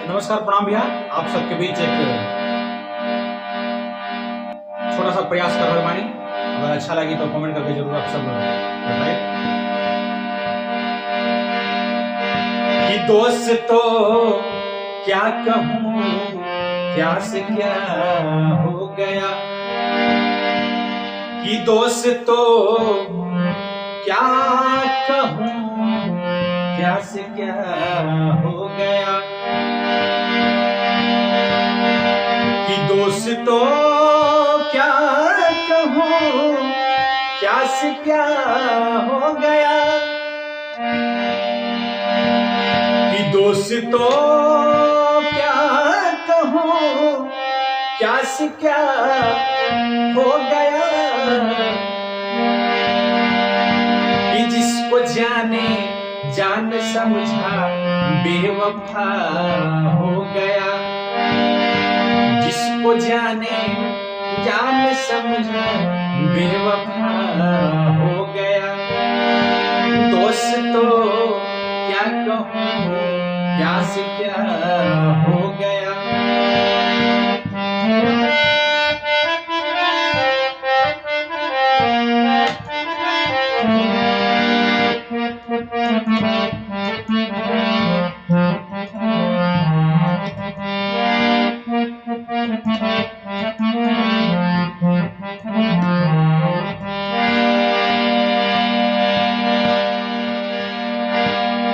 नमस्कार, प्रणाम भैया। आप सबके बीच एक छोटा सा प्रयास कर रहे बानी। अगर अच्छा लगी तो कमेंट करके जरूर आप सब बताएं कि दोस्तों क्या कहूँ, क्या से क्या हो गया, कि दोस्तों क्या कहूँ, क्या से क्या हो गया, कि दोस्तों क्या कहूँ, क्या से क्या हो गया, कि दोस्तों क्या कहूँ, क्या से क्या हो गया, कि जिसको जाने जान समझा बेवफा हो गया, जिसको जाने जान समझा बेवफा हो गया, दोस्तों क्या कहूँ, क्या से क्या हो गया।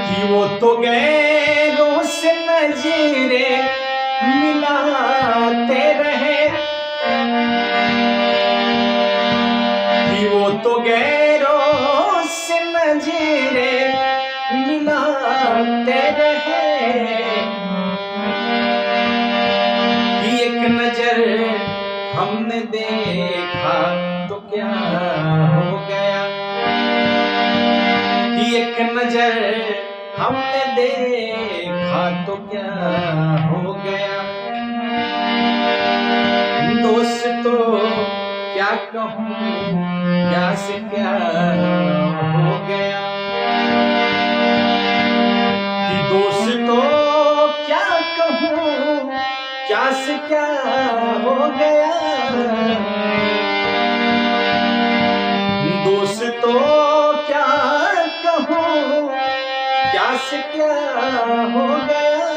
कि वो तो गैरों से नजरे मिलाते रहे, कि वो तो गैरों से नजरे मिलाते रहे, कि एक नजर हमने देखा तो क्या हो गया, कि एक नजर हमने देखा तो क्या हो गया, दोस्तों क्या कहूँ, क्या से क्या हो गया, कि दोस्तों क्या कहूँ, क्या से क्या हो गया, दोस्तों क्या कहूँ, क्या से क्या हो गया,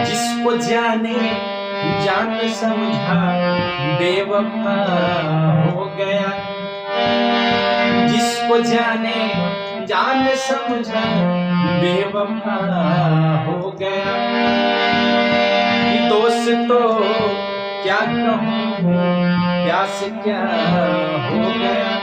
जिसको जाने जान समझा बेवफा हो गया, जिसको जाने जान समझा बेवफा हो गया, कि दोस्तों क्या कहूँ, क्या से क्या हो गया।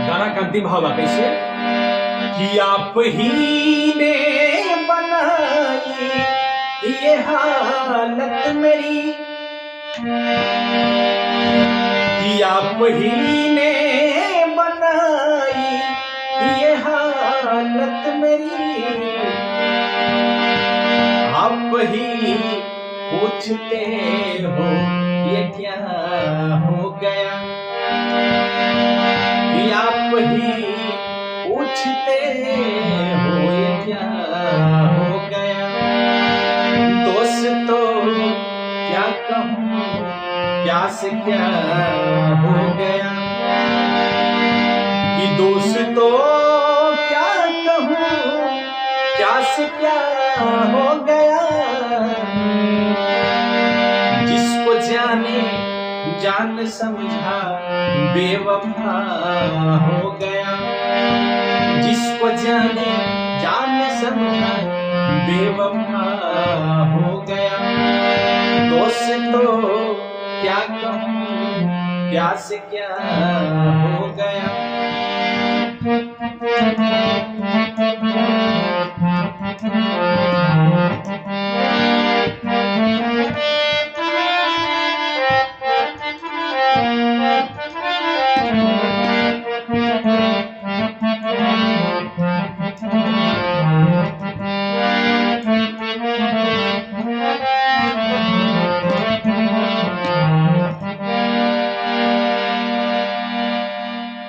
गाना का अंतिम भाव कैसे, कि आप ही ने बनाई ये हालत मेरी, कि आप ही ने बनाई ये हालत मेरी, आप ही पूछते हो ये क्या हो गया, कि आप ही पूछते हो ये क्या हो गया, दोस्तों क्या कहूँ, क्या से क्या हो गया, कि दोस्तों से क्या हो गया, जिसको जाने जान समझा बेवफा हो गया, जिसको जाने जान समझा बेवफा हो गया। दोस्त तो क्या कहूँ, क्या से क्या हो गया।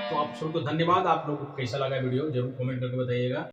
तो आप सबको धन्यवाद। आप लोगों को कैसा लगा वीडियो जरूर कमेंट करके बताइएगा।